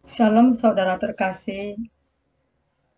Shalom saudara terkasih,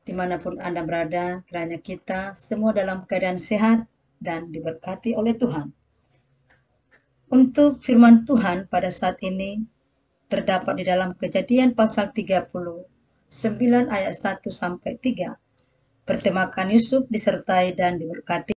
dimanapun Anda berada, kiranya kita semua dalam keadaan sehat dan diberkati oleh Tuhan. Untuk firman Tuhan pada saat ini terdapat di dalam Kejadian pasal 39 ayat 1 sampai 3. Bertemakan Yusuf disertai dan diberkati.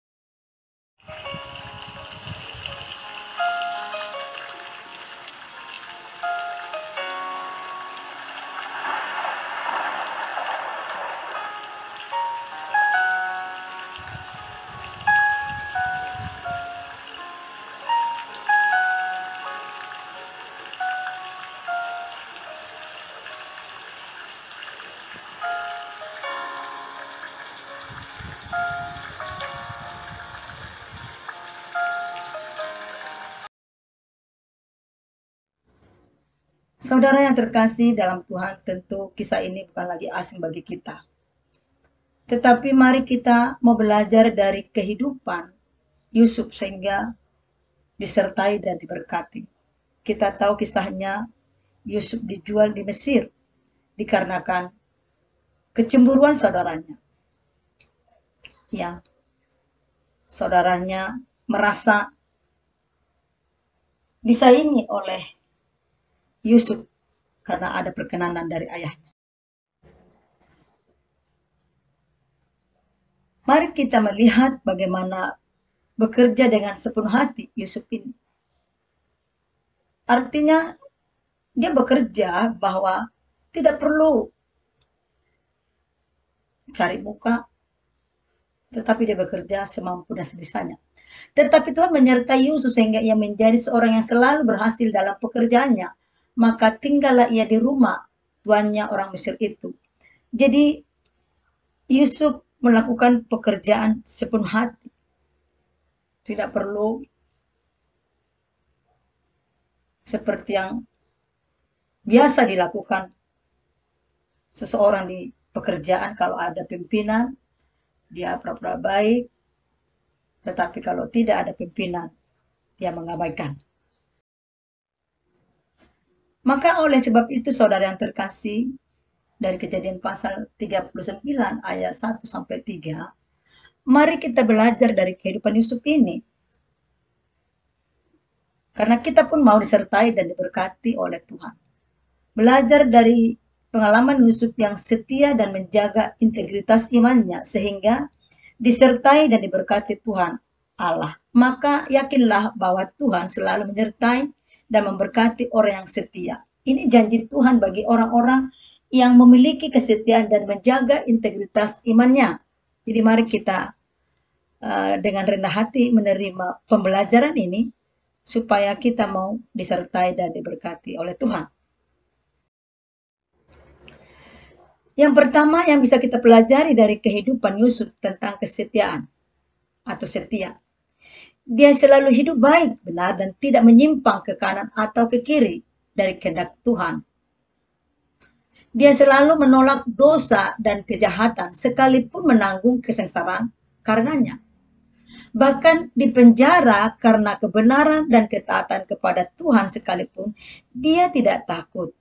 Saudara yang terkasih dalam Tuhan, tentu kisah ini bukan lagi asing bagi kita. Tetapi mari kita mau belajar dari kehidupan Yusuf sehingga disertai dan diberkati. Kita tahu kisahnya, Yusuf dijual di Mesir dikarenakan kecemburuan saudaranya. Ya, saudaranya merasa disaingi oleh Yusuf karena ada perkenanan dari ayahnya. Mari kita melihat bagaimana bekerja dengan sepenuh hati Yusuf ini. Artinya dia bekerja bahwa tidak perlu cari muka, tetapi dia bekerja semampu dan sebisanya. Tetapi Tuhan menyertai Yusuf sehingga ia menjadi seorang yang selalu berhasil dalam pekerjaannya. Maka tinggallah ia di rumah tuannya orang Mesir itu. Jadi Yusuf melakukan pekerjaan sepenuh hati. Tidak perlu seperti yang biasa dilakukan seseorang di pekerjaan kalau ada pimpinan, dia pura-pura baik, tetapi kalau tidak ada pimpinan, dia mengabaikan. Maka oleh sebab itu saudara yang terkasih, dari Kejadian pasal 39 ayat 1 sampai 3, mari kita belajar dari kehidupan Yusuf ini. Karena kita pun mau disertai dan diberkati oleh Tuhan. Belajar dari pengalaman Yusuf yang setia dan menjaga integritas imannya sehingga disertai dan diberkati Tuhan Allah. Maka yakinlah bahwa Tuhan selalu menyertai dan memberkati orang yang setia. Ini janji Tuhan bagi orang-orang yang memiliki kesetiaan dan menjaga integritas imannya. Jadi mari kita dengan rendah hati menerima pembelajaran ini supaya kita mau disertai dan diberkati oleh Tuhan. Yang pertama yang bisa kita pelajari dari kehidupan Yusuf tentang kesetiaan atau setia. Dia selalu hidup baik, benar, dan tidak menyimpang ke kanan atau ke kiri dari kehendak Tuhan. Dia selalu menolak dosa dan kejahatan, sekalipun menanggung kesengsaraan karenanya. Bahkan di penjara karena kebenaran dan ketaatan kepada Tuhan sekalipun, dia tidak takut.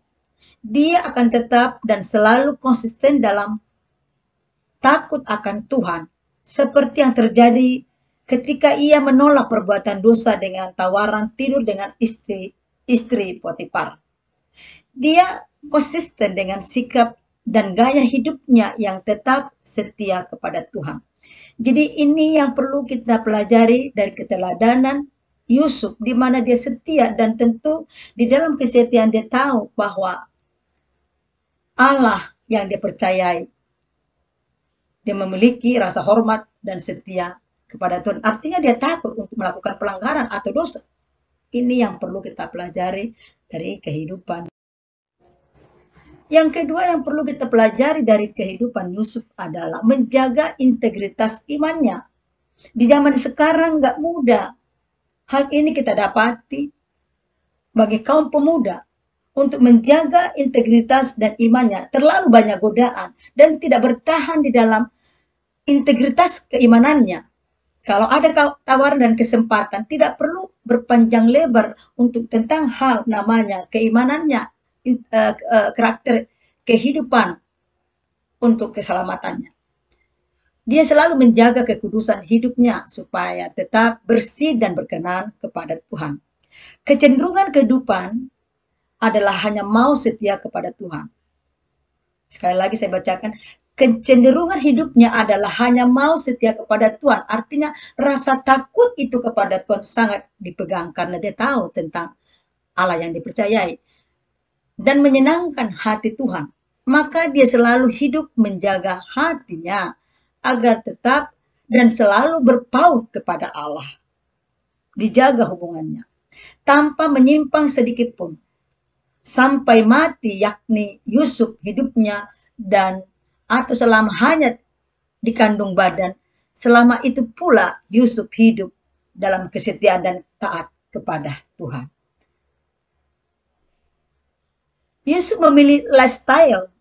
Dia akan tetap dan selalu konsisten dalam takut akan Tuhan, seperti yang terjadi ketika ia menolak perbuatan dosa dengan tawaran tidur dengan istri Potifar. Dia konsisten dengan sikap dan gaya hidupnya yang tetap setia kepada Tuhan. Jadi ini yang perlu kita pelajari dari keteladanan Yusuf, di mana dia setia dan tentu di dalam kesetiaan dia tahu bahwa Allah yang dia percayai. Dia memiliki rasa hormat dan setia kepada Tuhan. Artinya dia takut untuk melakukan pelanggaran atau dosa. Ini yang perlu kita pelajari dari kehidupan. Yang kedua yang perlu kita pelajari dari kehidupan Yusuf adalah menjaga integritas imannya. Di zaman sekarang nggak mudah. Hal ini kita dapati bagi kaum pemuda untuk menjaga integritas dan imannya. Terlalu banyak godaan dan tidak bertahan di dalam integritas keimanannya. Kalau ada tawaran dan kesempatan, tidak perlu berpanjang lebar untuk tentang hal namanya keimanannya, karakter kehidupan untuk keselamatannya. Dia selalu menjaga kekudusan hidupnya supaya tetap bersih dan berkenan kepada Tuhan. Kecenderungan kehidupan adalah hanya mau setia kepada Tuhan. Sekali lagi saya bacakan, kecenderungan hidupnya adalah hanya mau setia kepada Tuhan. Artinya rasa takut itu kepada Tuhan sangat dipegang karena dia tahu tentang Allah yang dipercayai dan menyenangkan hati Tuhan. Maka dia selalu hidup menjaga hatinya agar tetap dan selalu berpaut kepada Allah. Dijaga hubungannya tanpa menyimpang sedikit pun. Sampai mati, yakni Yusuf hidupnya dan atau selama hanya dikandung badan, selama itu pula Yusuf hidup dalam kesetiaan dan taat kepada Tuhan. Yusuf memilih lifestyle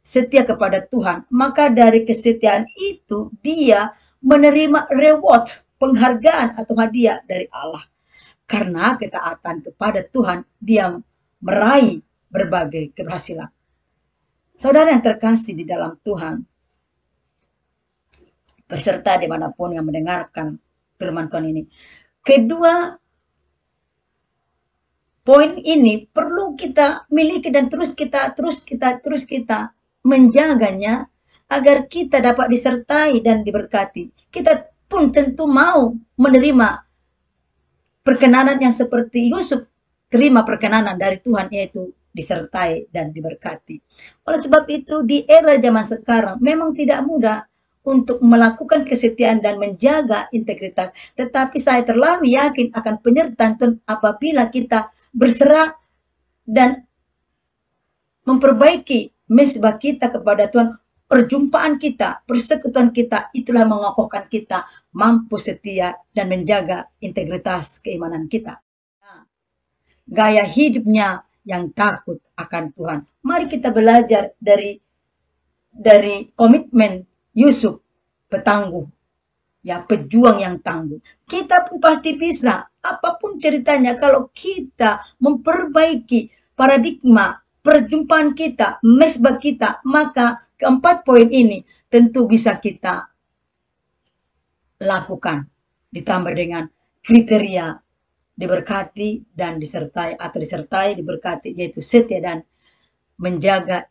setia kepada Tuhan, maka dari kesetiaan itu dia menerima reward, penghargaan atau hadiah dari Allah. Karena ketaatan kepada Tuhan, dia meraih berbagai keberhasilan. Saudara yang terkasih di dalam Tuhan, peserta dimanapun yang mendengarkan firman Tuhan ini, kedua poin ini perlu kita miliki dan terus kita menjaganya agar kita dapat disertai dan diberkati. Kita pun tentu mau menerima perkenanan yang seperti Yusuf terima perkenanan dari Tuhan, yaitu disertai dan diberkati. Oleh sebab itu di era zaman sekarang memang tidak mudah untuk melakukan kesetiaan dan menjaga integritas. Tetapi saya terlalu yakin akan penyertaan Tuhan apabila kita berserah dan memperbaiki mesbah kita kepada Tuhan. Perjumpaan kita, persekutuan kita, itulah mengokohkan kita mampu setia dan menjaga integritas keimanan kita. Gaya hidupnya yang takut akan Tuhan. Mari kita belajar dari komitmen Yusuf, petangguh, ya, pejuang yang tangguh. Kita pun pasti bisa, apapun ceritanya, kalau kita memperbaiki paradigma perjumpaan kita, mesbah kita, maka keempat poin ini tentu bisa kita lakukan. Ditambah dengan kriteria diberkati dan disertai diberkati, yaitu setia dan menjaga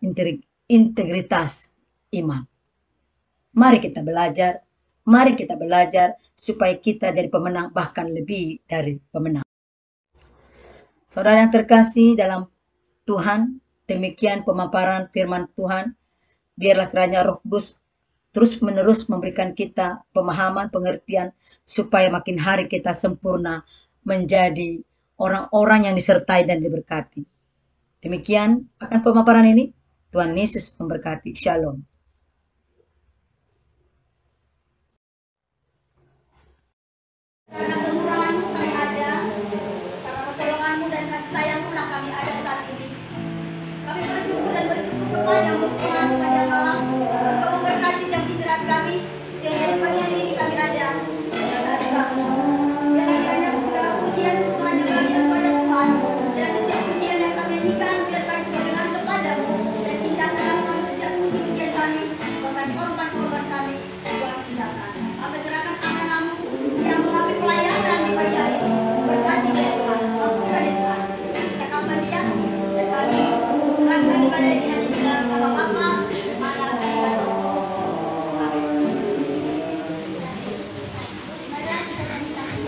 integritas iman. Mari kita belajar supaya kita jadi pemenang, bahkan lebih dari pemenang. Saudara yang terkasih dalam Tuhan, demikian pemaparan firman Tuhan. Biarlah kiranya Roh Kudus terus-menerus memberikan kita pemahaman, pengertian, supaya makin hari kita sempurna menjadi orang-orang yang disertai dan diberkati. Demikian akan pemaparan ini. Tuhan Yesus memberkati. Shalom. Karena kemurahan-Mu kami ada, karena pertolongan-Mu dan kasih sayang-Mu lah kami ada saat ini. Kami bersyukur kepada-Mu Tuhan pada malam. Engkau memberkati jam istirahat kami, sehingga di pagi hari ini kami ada. Biarlah kiranya segala pujian semuanya bagi Engkau ya Tuhan, dan setiap pujian yang kami nyanyikan biarlah itu berkenan kepada-Mu, dan indahkanlah kami setiap puji-pujian kami, bahkan korban-korban kami Tuhan indahkan. Kami serahkan anak-anak-Mu yang mengambil pelayanan di pagi hari ini. Berkati dia Tuhan, mampukan dia Tuhan. Cakapkan dia dan kami serahkan ibadah ini hanya di dalam nama Bapa, Anak, dan Roh Kudus. Amin. Marilah kita nyanyikan.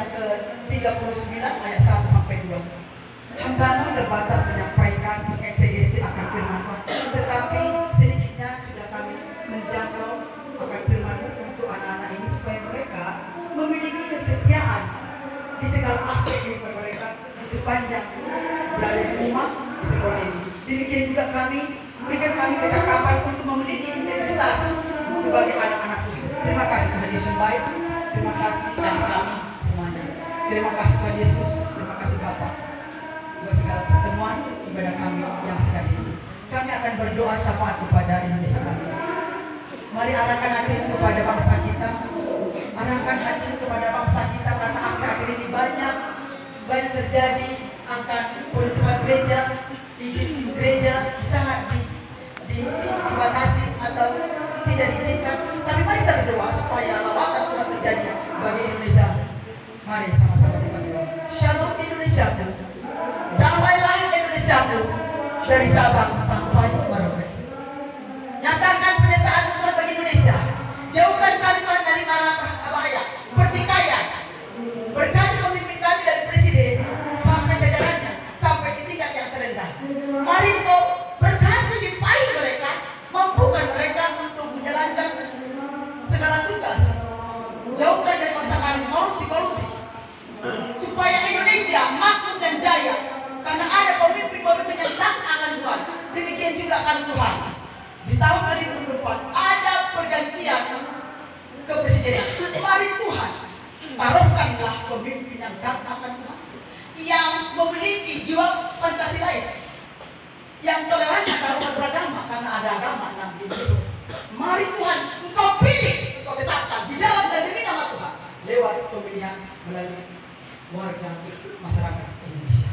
yang ke-39 ayat 1 sampai 2. Hambamu terbatas menyampaikan eksegesi akan firman Tuhan, tetapi sedikitnya sudah kami menjangkau akan firman untuk anak-anak ini supaya mereka memiliki kesetiaan di segala aspek kehidupan mereka di sepanjang berada di rumah di sekolah ini. Demikian juga berikan kami kecakapan untuk memiliki integritas sebagai anak-anak Tuhan. Terima kasih Tuhan Yesus baik. Terima kasih dari kami semuanya. Terima kasih Tuhan Yesus. Terima kasih Bapa buat segala pertemuan ibadah kami yang sekali ini. Kami akan berdoa syafaat kepada Indonesia kami. Mari arahkan hatimu kepada bangsa kita. Arahkan hatimu kepada bangsa kita, karena akhir-akhir ini banyak terjadi angka penutupan gereja, izin gereja sangat dibatasi atau tidak diizinkan. Tapi mari kita berdoa supaya lawatan Tuhan terjadi bagi Indonesia. Mari sama-sama kita berdoa. Shalom Indonesia, damailah Indonesia dari Sabang sampai Merauke. Nyatakan penyertaan Tuhan bagi Indonesia. Jauhkan kami Tuhan dari marah bahaya, pertikaian. Berkati pemimpin kami dari presiden sampai jajarannya, sampai di tingkat yang terendah. Mari Engkau berkati jempai mereka, mampukan mereka untuk menjalankan segala tugas. Jauhkan dari masa kami korupsi, supaya Indonesia makmur dan jaya, karena ada pemimpin-pemimpin yang takut akan Tuhan. Demikian juga akan Tuhan. Di tahun 2024 ada pergantian kepresidenan. Mari Tuhan, taruhkanlah pemimpin yang takut akan Tuhan, yang memiliki jiwa Pancasilais, yang toleran antara umat beragama, karena ada agama yang di Indonesia. Mari Tuhan, Engkau pilih, Engkau tetapkan di dalam dan demi nama Tuhan lewat pemilihan melalui warga masyarakat Indonesia.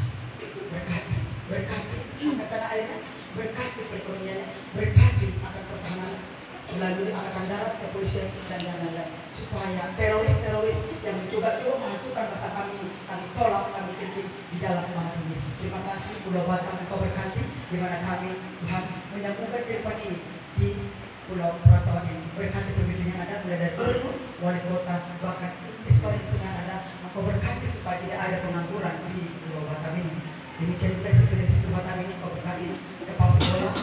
Berkati akan tanah airnya, berkati perekonomiannya, berkati akan pertahanan melalui angkatan darat, kepolisian dan lain-lain, supaya teroris yang mencoba menghancurkan bangsa kami tolak, kami kritik di dalam nama Yesus. Terima kasih Pulau Batam, Engkau berkati di mana kami Tuhan menyambungkan kehidupan ini di Pulau Perantauan ini. Berkati pemimpin yang ada mulai dari gubernur, wali kota, bahkan institusi yang ada. Engkau berkati supaya tidak ada pengangguran di Pulau Batam ini. Demikian juga seperti Pulau Batam ini, Engkau berkati kepala sekolah,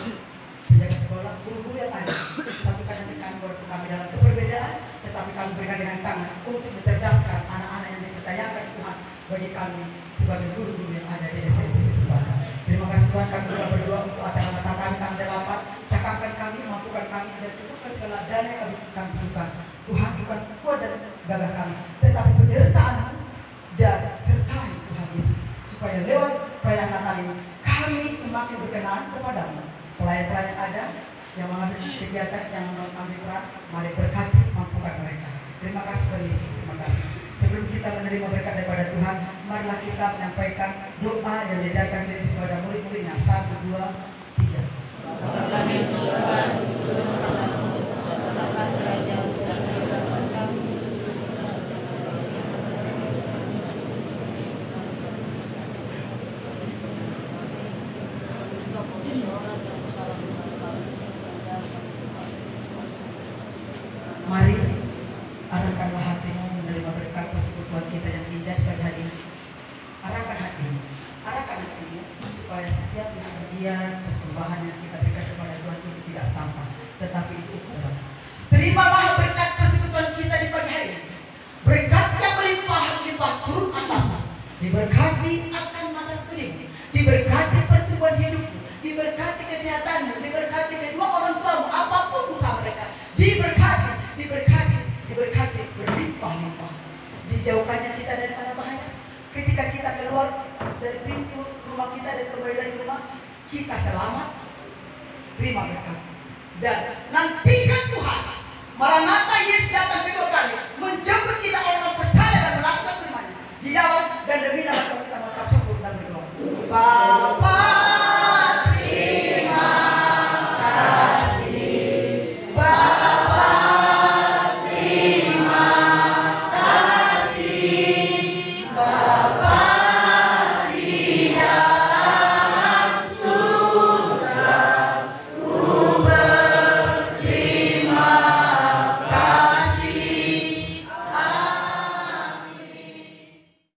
penjaga sekolah, guru-guru yang ada. Tapi kami dalam keberbedaan, tetapi kami berikan dengan tangan untuk mencerdaskan anak-anak yang dipercayakan Tuhan bagi kami sebagai guru-guru yang ada di desa Pulau Batam. Terima kasih Tuhan, kami juga berdoa untuk acara Natal kami tanggal 8. Cakapkan kami, mampukan kami, dan cukupkan segala dana yang kami butuhkan. Tuhan bukan kuat dan gagah kami, tetapi penyertaan dan sertai Tuhan Yesus, supaya lewat perayaan Natal ini kami semakin berkenan kepadamu. Pelayan-pelayan yang ada yang mengambil kegiatan, yang mengambil peran, mari berkati, mampukan mereka. Terima kasih Tuhan Yesus, terima kasih. Sebelum kita menerima berkat daripada Tuhan, marilah kita menyampaikan doa yang diajarkan Yesus kepada murid-muridnya. 1, 2, 3. Mari arahkanlah hatimu menerima berkat persekutuan kita yang indah pada hari ini. Arahkan hatimu supaya setiap pujian persembahan yang kita berikan kepada Tuhan itu tidak sampah, tetapi itu ukuran. Terimalah berkat persekutuan kita di pagi hari ini. Berkat yang melimpah turun atas, diberkati akan masa studi, diberkati pertumbuhan hidupmu, diberkati kesehatanmu, diberkati kedua orang tuamu, apapun usaha mereka, diberkati berlimpah-limpah. Dijauhkannya kita dari mana bahaya. Ketika kita keluar dari pintu rumah kita dan kembali dari rumah, kita selamat, terima berkat. Dan nantikan Tuhan, Maranatha, Yesus datang kedua kali menjemput kita orang